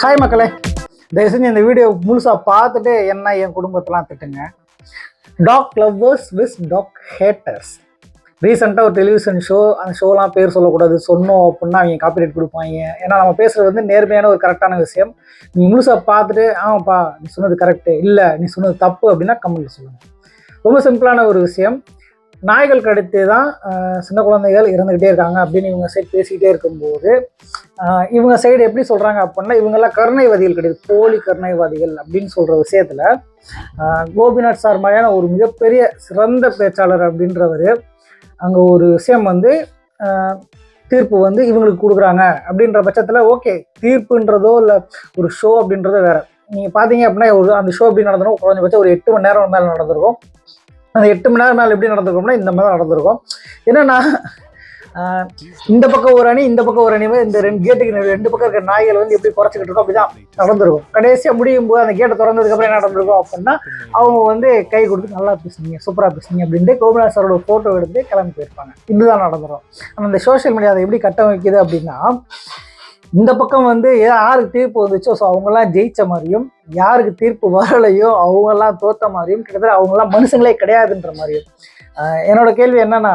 Hi மக்களே, தயவு செஞ்சு இந்த வீடியோ முழுசாக பார்த்துட்டு என்ன என் குடும்பத்தெலாம் திட்டுங்க. டாக் லவ்வர்ஸ் விஸ் டாக் ஹேட்டர்ஸ். ரீசெண்டாக ஒரு டெலிவிஷன் ஷோ, அந்த ஷோலாம் பேர் சொல்லக்கூடாது, சொன்னோம் அப்படின்னா அவங்க காப்பிரைட் கொடுப்பாங்க. ஏன்னா நம்ம பேசுகிறது வந்து நேர்மையான ஒரு கரெக்டான விஷயம். நீ முழுசாக பார்த்துட்டு ஆமாப்பா நீ சொன்னது கரெக்டு, இல்லை நீ சொன்னது தப்பு அப்படின்னா கமெண்ட்டில் சொல்லுங்கள். ரொம்ப சிம்பிளான ஒரு விஷயம். நாய்கள் கடித்து தான் சின்ன குழந்தைகள் இறந்துக்கிட்டே இருக்காங்க அப்படின்னு இவங்க சைடு பேசிக்கிட்டே இருக்கும்போது இவங்க சைடு எப்படி சொல்கிறாங்க அப்படின்னா இவங்கெல்லாம் கருணைவாதிகள் கிடையாது, போலி கருணைவாதிகள் அப்படின்னு சொல்கிற விஷயத்தில் கோபிநாத் சார் மாதிரியான ஒரு மிகப்பெரிய சிறந்த பேச்சாளர் அப்படின்றவர் அங்கே ஒரு விஷயம் வந்து தீர்ப்பு வந்து இவங்களுக்கு கொடுக்குறாங்க அப்படின்ற பட்சத்தில் ஓகே, தீர்ப்புன்றதோ இல்லை ஒரு ஷோ அப்படின்றதோ வேறு. நீங்கள் பார்த்தீங்க அப்படின்னா அந்த ஷோ எப்படி நடந்தணும், குறைஞ்சபட்சம் ஒரு 8 மணி நேரம் மேலே நடந்திருக்கும். அந்த 8 மணி நேரம் மேலே எப்படி நடந்திருக்கோம்னா இந்த மாதிரி நடந்திருக்கும். என்னென்னா இந்த பக்கம் ஒரு அணி, இந்த பக்கம் ஒரு அணி, இந்த கேட்டுக்கு 2 பக்கம் இருக்கிற நாய்கள் வந்து எப்படி குறைச்சிக்கிட்டு இருக்கோம் அப்படி தான் நடந்திருக்கும். கடைசியாக முடியும் போது அந்த கேட்டை திறந்ததுக்கப்புறம் என்ன நடந்திருக்கும் அப்படின்னா அவங்க வந்து கை கொடுத்து நல்லா பேசுனீங்க, சூப்பராக பேசுனீங்க அப்படின்ட்டு கோபிநாத் சாரோட ஃபோட்டோ எடுத்து கிளம்பி போயிருப்பாங்க. இதுதான் நடந்துடும். ஆனால் இந்த சோஷியல் மீடியா அதை எப்படி கட்டமைக்குது அப்படின்னா இந்த பக்கம் வந்து யாருக்கு தீர்ப்பு வந்துச்சோ ஸோ அவங்கெல்லாம் ஜெயித்த மாதிரியும், யாருக்கு தீர்ப்பு வரலையோ அவங்கெல்லாம் தோற்ற மாதிரியும், கிட்டத்தட்ட அவங்கெல்லாம் மனுஷங்களே கிடையாதுன்ற மாதிரியும். என்னோட கேள்வி என்னன்னா,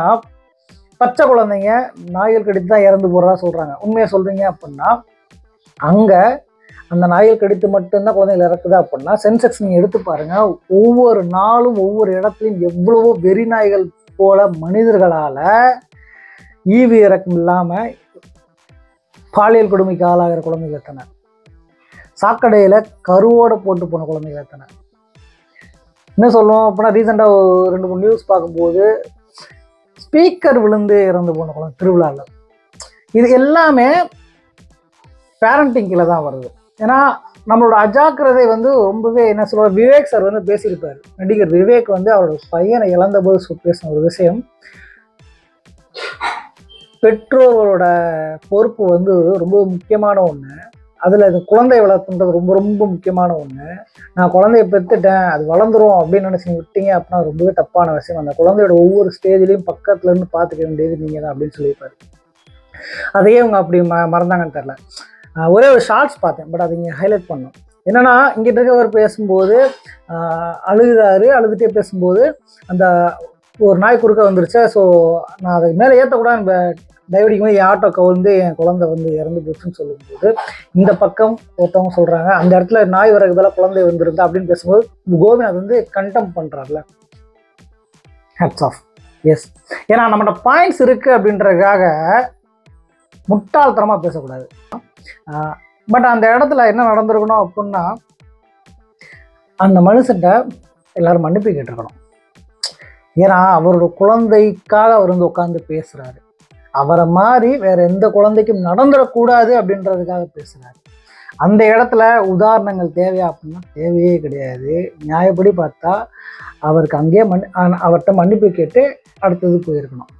பச்சை குழந்தைங்க நாய்கள் கடித்து தான் இறந்து போகிறதா சொல்கிறாங்க. உண்மையாக சொல்கிறீங்க அப்படின்னா அங்கே அந்த நாய்கள் கடித்து மட்டும்தான் குழந்தைகள் இறக்குதா அப்படின்னா சென்செக்ஸ் நீங்கள் எடுத்து பாருங்கள். ஒவ்வொரு நாளும் ஒவ்வொரு இடத்துலையும் எவ்வளவோ வெறி நாய்கள் போல மனிதர்களால் ஈவி இறக்கம் இல்லாமல் பாலியல் கொடுமைக்கு ஆளாகிற குழந்தைகள் எத்தனை, சாக்கடையில் கருவோடு போட்டு போன குழந்தைகள் எத்தனை. என்ன சொல்லுவோம் அப்படின்னா ரீசெண்டாக 2-3 நியூஸ் பார்க்கும்போது ஸ்பீக்கர் விழுந்து இறந்து போன குழந்தை திருவிழாவில். இது எல்லாமே பேரண்டிங் கீழே தான் வருது. ஏன்னா நம்மளோட அஜாக்கிரதை வந்து ரொம்பவே என்ன சொல்லுவார், விவேக் சார் வந்து பேசியிருப்பார். நடிகர் விவேக் வந்து அவரோட பையனை இழந்தபோது பேசின ஒரு விஷயம், பெற்றோர்களோட பொறுப்பு வந்து ரொம்ப முக்கியமான ஒன்று. அதில் அது குழந்தை வளர்ப்புன்றது ரொம்ப ரொம்ப முக்கியமான ஒன்று. நான் குழந்தைய பெற்றுட்டேன் அது வளர்ந்துரும் அப்படின்னு நினச்சி விட்டீங்க அப்படின்னா ரொம்பவே தப்பான விஷயம். அந்த குழந்தையோட ஒவ்வொரு ஸ்டேஜ்லேயும் பக்கத்துலேருந்து பார்த்துக்க வேண்டியது நீங்கள் தான் அப்படின்னு சொல்லியிருப்பாரு. அதையே அவங்க அப்படி மறந்தாங்கன்னு தெரில. ஒரே ஒரு ஷார்ட்ஸ் பார்த்தேன், பட் அதை இங்கே ஹைலைட் பண்ணோம். என்னென்னா இங்கிட்ட இருக்கவர் பேசும்போது அழுதுகிட்டே பேசும்போது அந்த ஒரு நாய் குறுக்க வந்துருச்சு. ஸோ நான் அதை மேலே ஏற்றக்கூடாது, டைவடிக்கும் போது என் ஆட்டோ கவுந்து என் குழந்தை வந்து இறந்து போச்சுன்னு சொல்லும்போது இந்த பக்கம் ஒருத்தவங்க சொல்கிறாங்க அந்த இடத்துல நாய் வரகுதெல்லாம் குழந்தை வந்துருந்தா அப்படின்னு பேசும்போது கோபிநாத் வந்து கண்டெம் பண்ணுறாருல. Hats off. எஸ், ஏன்னா நம்மகிட்ட பாயிண்ட்ஸ் இருக்குது அப்படின்றதுக்காக முட்டாள்தனமாக பேசக்கூடாது. பட் அந்த இடத்துல என்ன நடந்திருக்கணும் அப்படின்னா அந்த மனுஷன்ட்ட எல்லோரும் மன்னிப்பு கேட்டிருக்கணும். ஏன்னா அவரோட குழந்தைக்காக அவர் வந்து உட்காந்து பேசுகிறாரு. அவரை மாதிரி வேற எந்த குழந்தைக்கும் நடந்துடக்கூடாது அப்படின்றதுக்காக பேசுகிறாரு. அந்த இடத்துல உதாரணங்கள் தேவையா அப்படின்னா தேவையே கிடையாது. நியாயப்படி பார்த்தா அவருக்கு அங்கேயே அவர்கிட்ட மன்னிப்பு கேட்டு அடுத்தது போயிருக்கணும்.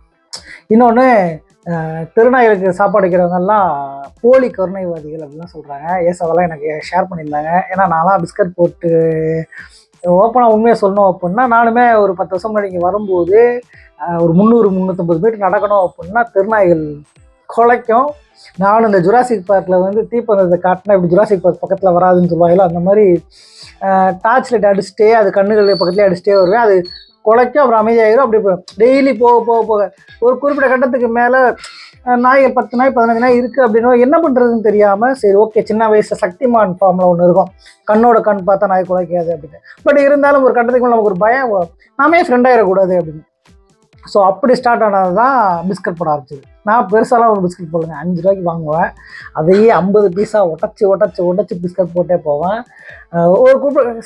இன்னொன்று, திருநாய்களுக்கு சாப்பாடு வைக்கிறவங்கெல்லாம் போலி கருணைவாதிகள் அப்படின்லாம் சொல்கிறாங்க. எஸ், அதெல்லாம் எனக்கு ஷேர் பண்ணியிருந்தாங்க. ஏன்னா நான்லாம் பிஸ்கட் போட்டு ஓப்பனாக உண்மையாக சொல்லணும் அப்படின்னா நானுமே ஒரு 10 வருஷம் முன்னாடி இங்கே வரும்போது ஒரு 300-350 மீட்டர் நடக்கணும் அப்படின்னா திருநாய்கள் குலைக்கும். நானும் இந்த ஜுராசிக் பார்க்கில் வந்து தீப்பந்தத்தை காட்டினா இப்படி ஜுராசிக் பார்க் பக்கத்தில் வராதுன்னு சொல்லுவாங்களோ அந்த மாதிரி டார்ச் லைட் அடிச்சுட்டே அது கண்ணுகள் பக்கத்துலேயே அடிச்சுட்டே வருவேன். அது குலைக்கும், அப்புறம் அமைதியாகிடும். அப்படி டெய்லி போக ஒரு குறிப்பிட்ட கட்டத்துக்கு மேலே நாய்கள் 10 நாய் 15 நாய் இருக்குது அப்படின்னா என்ன பண்ணுறதுன்னு தெரியாமல் சரி ஓகே சின்ன வயசில் சக்திமான் ஃபார்மில் ஒன்று இருக்கும், கண்ணோட கண் பார்த்தா நாய் குலைக்காது அப்படின்னு. பட் இருந்தாலும் ஒரு கட்டத்துக்கு நமக்கு ஒரு பயம் வரும், நாமே ஃப்ரெண்ட் ஆகிடக்கூடாது அப்படின்னு. ஸோ அப்படி ஸ்டார்ட் ஆனது தான் பிஸ்கட் போட ஆரம்பிச்சிது. நான் பெருசாலாம் ஒரு பிஸ்கட் போடுங்க 5 ரூபாய்க்கு வாங்குவேன். அதையே 50 பீஸாக உடச்சி பிஸ்கட் போட்டே போவேன். ஒரு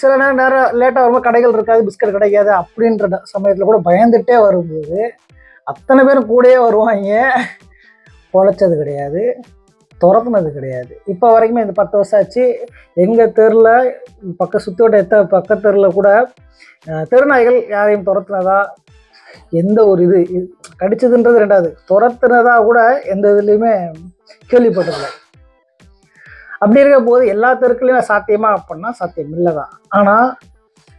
சில நேரம் லேட்டாக வரும்போது கடைகள் இருக்காது, பிஸ்கட் கிடைக்காது அப்படின்ற சமயத்தில் கூட பயந்துகிட்டே வரும்போது அத்தனை பேரும் கூடயே வருவாங்க. பொழைச்சது கிடையாது, துரத்துனது கிடையாது. இப்போ வரைக்குமே இந்த 10 வருஷம் ஆச்சு. எங்கள் தெருவில் சுற்றோட்ட பக்கத்து தெருவில் கூட தெருநாய்கள் யாரையும் துரத்துனதா எந்த ஒரு இது கடிச்சதுன்றது 2வது, துரத்துனதா கூட எந்த இதுலேயுமே கேள்விப்பட்டதில்லை. அப்படி இருக்க போது எல்லா தெருக்கள்லையுமே சாத்தியமா அப்படின்னா சாத்தியம் இல்லை தான். ஆனால்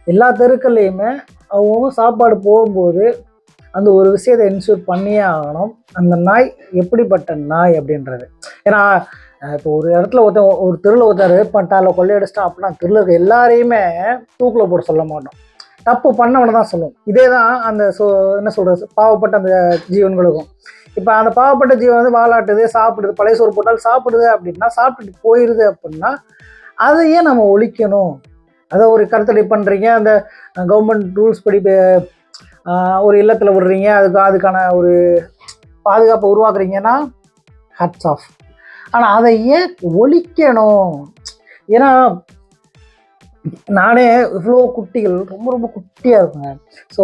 எல்லா தெருக்கள்லையுமே அவங்க சாப்பாடு போகும்போது அந்த ஒரு விஷயத்தை என்ஷூர் பண்ணியே ஆகணும். அந்த நாய் எப்படிப்பட்ட நாய் அப்படின்றது. ஏன்னா இப்போ ஒரு இடத்துல ஒரு தெருவில் ஒருத்தர் பண்ணிட்டால கொள்ளையடிச்சிட்டா அப்படின்னா தெருவில் இருக்க எல்லாரையுமே தூக்கில் போட சொல்ல மாட்டோம், தப்பு பண்ணவனை தான் சொல்லுவோம். இதே தான் அந்த என்ன சொல்கிறது, பாவப்பட்ட அந்த ஜீவன்களுக்கும். இப்போ அந்த பாவப்பட்ட ஜீவன் வந்து வாலாட்டுது, சாப்பிடுது, பழைய சோறு போட்டாலும் சாப்பிடுது அப்படின்னா, சாப்பிட்டுட்டு போயிடுது அப்படின்னா அதையே நம்ம ஒழிக்கணும். அதை ஒரு கருத்தடை பண்ணுறீங்க, அந்த கவர்மெண்ட் ரூல்ஸ் படி ஒரு இல்லத்தில் விடுறீங்க, அதுக்கான ஒரு பாதுகாப்பை உருவாக்குறீங்கன்னா ஹட்ஸ் ஆஃப். ஆனால் அதை ஏன் ஒழிக்கணும்? ஏன்னா நானே இவ்வளோ குட்டிகள் ரொம்ப ரொம்ப குட்டியாக இருக்குங்க. ஸோ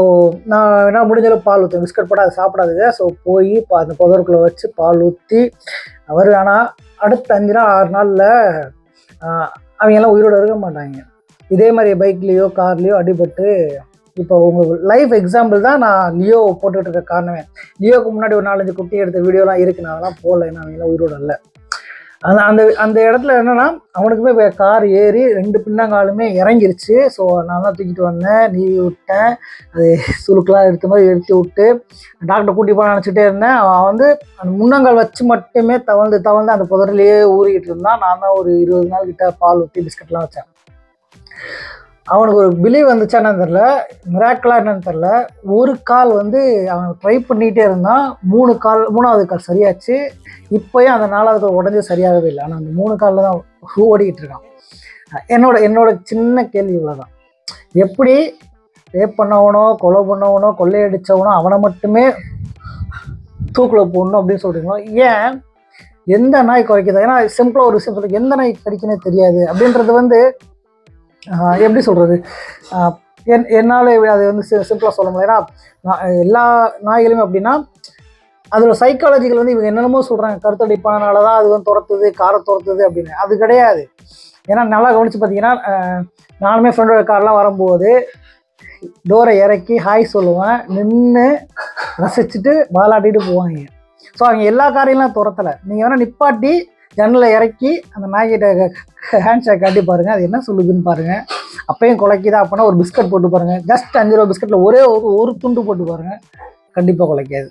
நான் என்ன முடிஞ்சளவு பால் ஊற்றுவேன், பிஸ்கட் போட அதை சாப்பிடாதுங்க. ஸோ போய் அந்த புதருக்குள்ளே வச்சு பால் ஊற்றி அவர், ஆனால் அடுத்த 5 நாள் 6 நாளில் அவங்கெல்லாம் உயிரோடு இருக்க மாட்டாங்க. இதே மாதிரி பைக்லேயோ கார்லேயோ அடிபட்டு, இப்போ உங்கள் லைஃப் எக்ஸாம்பிள் தான் நான் லியோ போட்டுக்கிட்டு இருக்க காரணமே. லியோவுக்கு முன்னாடி ஒரு 4-5 குட்டி எடுத்த வீடியோலாம் இருக்குது, நான் அதெல்லாம் போடல, ஏன்னா அவங்கெல்லாம் உயிரோடு இல்லை. அந்த அந்த இடத்துல என்னென்னா அவனுக்குமே கார் ஏறி 2 பின்னங்காலுமே இறங்கிருச்சு. ஸோ நான் தான் தூக்கிட்டு வந்தேன், நீவி விட்டேன், அது சுருக்கெலாம் எடுத்த மாதிரி எடுத்து விட்டு டாக்டர் கூட்டி போன நினச்சிட்டே இருந்தேன். அவன் வந்து அந்த முன்னங்கால் வச்சு மட்டுமே தவழ்ந்து அந்த புதரிலேயே ஊறிக்கிட்டு இருந்தான். நான் தான் ஒரு 20 நாள் கிட்ட பால் ஊற்றி பிஸ்கட்லாம் வச்சேன். அவனுக்கு ஒரு பிலீவ் வந்துச்சான்னு தெரில, மிராக்கலாக என்னன்னு தெரில, ஒரு கால் வந்து அவன் ட்ரை பண்ணிகிட்டே இருந்தான், 3வது கால் சரியாச்சு. இப்போயும் அந்த 4வது கால் உடஞ்சி சரியாகவே இல்லை. ஆனால் அந்த 3 காலில் தான் ஓடிக்கிட்டு இருக்கான். என்னோட சின்ன கேள்வி இவ்வளோதான், எப்படி ரேப் பண்ணவனோ, கொலை பண்ணவனோ, கொள்ளையடித்தவனோ அவனை மட்டுமே தூக்கில் போடணும் அப்படின்னு சொல்கிறீங்களோ? ஏன் எந்த நாய் குறைக்குது? ஏன்னா சிம்பிளாக ஒரு விஷயம் சொல்லுங்க, எந்த நாய் கடிக்குன்னே தெரியாது அப்படின்றது வந்து எப்படி சொல்கிறது, என்னால் அது வந்து சிம்பிளாக சொல்ல முடியல. ஏன்னா எல்லா நாய்களுமே அப்படின்னா அதில் சைக்காலஜிகள் வந்து இவங்க என்னென்னமோ சொல்கிறாங்க, கருத்தடிப்பானால தான் அது வந்து துரத்துது, காரை துரத்துது அப்படின்னு. அது கிடையாது. ஏன்னா நல்லா கவனித்து பார்த்தீங்கன்னா, நானுமே ஃப்ரெண்டோட கார்லாம் வரும்போது டோரை இறக்கி ஹாய் சொல்லுவேன், நின்று ரசிச்சுட்டு வாலாட்டிட்டு போவாங்க. ஸோ அவங்க எல்லா காரையெல்லாம் துரத்தலை. நீங்கள் வேணால் நிப்பாட்டி ஜன்னலில் இறக்கி அந்த நாய்கிட்ட ஹேண்ட் ஷேக் காட்டி பாருங்கள், அது என்ன சொல்லுதுன்னு பாருங்கள். அப்பையும் குலைக்குதா அப்படின்னா ஒரு பிஸ்கட் போட்டு பாருங்கள், ஜஸ்ட் 5 ரூபா பிஸ்கட்டில் ஒரே ஒரு துண்டு போட்டு பாருங்கள், கண்டிப்பாக குலைக்காது.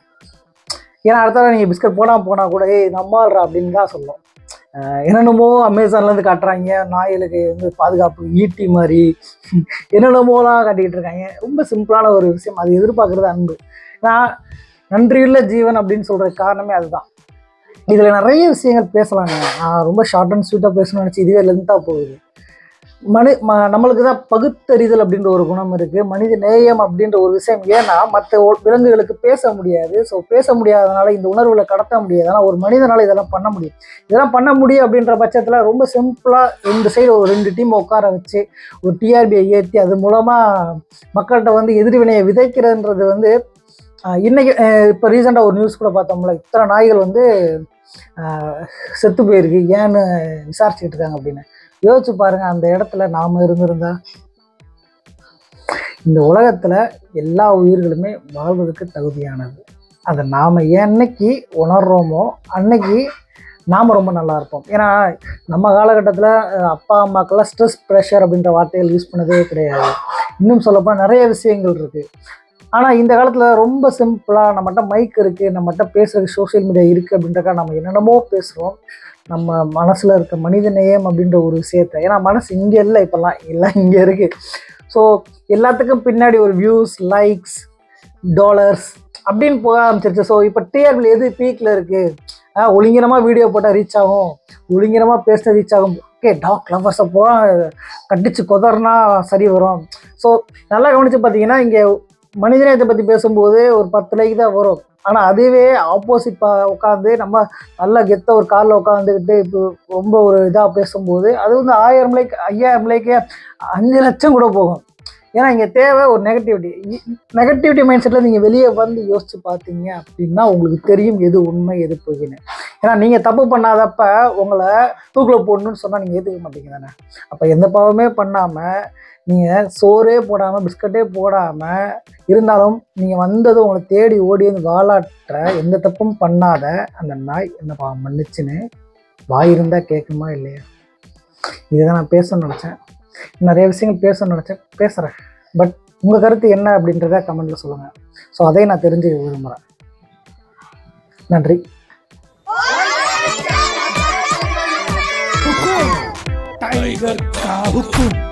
ஏன்னா அடுத்த நீங்கள் பிஸ்கட் போனால் கூட நம்மாள்றா அப்படின்னு தான் சொல்லும். என்னென்னமோ அமேசான்லேருந்து காட்டுறாங்க, நாய்களுக்கு வந்து பாதுகாப்பு ஈட்டி மாதிரி என்னென்னமோலாம் காட்டிக்கிட்டு இருக்காங்க. ரொம்ப சிம்பிளான ஒரு விஷயம், அது எதிர்பார்க்குறது அன்பு. நான் நன்றியுள்ள ஜீவன் அப்படின்னு சொல்கிற காரணமே அதுதான். இதில் நிறைய விஷயங்கள் பேசலாங்க, நான் ரொம்ப ஷார்ட் அண்ட் ஸ்வீட்டாக பேசணும்னு நினச்சி இதுவே லென்த்தாக போகுது. நம்மளுக்கு தான் பகுத்தறிதல் அப்படின்ற ஒரு குணம் இருக்குது, மனித நேயம் அப்படின்ற ஒரு விஷயம். ஏன்னா மற்ற விலங்குகளுக்கு பேச முடியாது. ஸோ பேச முடியாதனால இந்த உணர்வுகளை கடத்த முடியாது. ஆனால் ஒரு மனிதனால் இதெல்லாம் பண்ண முடியும். இதெல்லாம் பண்ண முடியும் அப்படின்ற பட்சத்தில் ரொம்ப சிம்பிளாக 2 சைடு ஒரு 2 டீம் உட்கார வச்சு ஒரு டிஆர்பியை ஏற்றி அது மூலமாக மக்கள்கிட்ட வந்து எதிர்வினையை விதைக்கிறதுன்றது வந்து இன்றைக்கி இப்போ ரீசெண்டாக ஒரு நியூஸ் கூட பார்த்தோம்ல, இத்தனை நாய்கள் வந்து செத்து போயிருக்கு, ஏன்னு விசாரிச்சுக்கிட்டு இருக்காங்க அப்படின்னு. யோசிச்சு பாருங்கள், அந்த இடத்துல நாம் இருந்திருந்தா. இந்த உலகத்தில் எல்லா உயிர்களுமே வாழ்வதற்கு தகுதியானது. அதை நாம் என்னைக்கு உணர்றோமோ அன்னைக்கு நாம் ரொம்ப நல்லா இருப்போம். ஏன்னா நம்ம காலகட்டத்தில் அப்பா அம்மாக்கெல்லாம் ஸ்ட்ரெஸ், ப்ரெஷர் அப்படின்ற வார்த்தைகள் யூஸ் பண்ணதே கிடையாது. இன்னும் சொல்லப்போனால் நிறைய விஷயங்கள் இருக்குது. ஆனால் இந்த காலத்தில் ரொம்ப சிம்பிளாக நம்மகிட்ட மைக் இருக்குது, நம்மகிட்ட பேசுகிறதுக்கு சோஷியல் மீடியா இருக்குது அப்படின்றக்கா நம்ம என்னென்னமோ பேசுகிறோம். நம்ம மனசில் இருக்க மனித நேயம் அப்படின்ற ஒரு விஷயத்தை, ஏன்னா மனசு இங்கே இல்லை, இப்போல்லாம் எல்லாம் இங்கே இருக்குது. ஸோ எல்லாத்துக்கும் பின்னாடி ஒரு வியூஸ், லைக்ஸ், டாலர்ஸ் அப்படின்னு போக ஆரம்பிச்சிருச்சு. ஸோ இப்போ டிஆர்பியில் எது பீக்கில் இருக்குது, ஒழுங்கினமாக வீடியோ போட்டால் ரீச் ஆகும், ஒழுங்கினமாக பேசினா ரீச் ஆகும். ஓகே, டாக் லவ்வர்ஸை போக கட்டிச்சு கொதர்னா சரி வரும். ஸோ நல்லா கவனித்து பார்த்தீங்கன்னா இங்கே மனிதநேயத்தை பற்றி பேசும்போது ஒரு 10 லைக் தான் வரும். ஆனால் அதுவே ஆப்போசிட் உட்காந்து நம்ம நல்லா கெத்த ஒரு காரில் உட்காந்துக்கிட்டு இப்போ ரொம்ப ஒரு இதாக பேசும்போது அது வந்து 1000 லைக், 5000 லைக்கு, 5 லட்சம் கூட போகும். ஏன்னா இங்கே தேவை ஒரு நெகட்டிவிட்டி மைண்ட் செட்டில் நீங்கள் வெளியே வந்து யோசித்து பார்த்தீங்க அப்படின்னா உங்களுக்கு தெரியும் எது உண்மை எது பொய்ன்னு. ஏன்னா நீங்கள் தப்பு பண்ணாதப்ப உங்களை தூக்கில் போடணும்னு சொன்னால் நீங்கள் ஏற்றுக்க மாட்டீங்க தானே. அப்போ எந்த பாவமே பண்ணாமல் நீங்கள் சோறே போடாமல் பிஸ்கட்டே போடாமல் இருந்தாலும் நீங்கள் வந்ததும் உங்களை தேடி ஓடி வந்து வாலாட்டுற எந்த தப்பும் பண்ணாத அந்த நாய் என்ன பாவம் மன்னிச்சுன்னு வாய் இருந்தால் கேட்குமா இல்லையா? இதுதான் நான் பேசணும்னு நினச்சேன். நிறைய விஷயங்கள் பேசணும்னு நினச்சேன், பேசுகிறேன். பட் உங்கள் கருத்து என்ன அப்படின்றத கமெண்ட்டில் சொல்லுங்கள். ஸோ அதையும் நான் தெரிஞ்சு விரும்புகிறேன். நன்றி. टाइगर का हुक्म।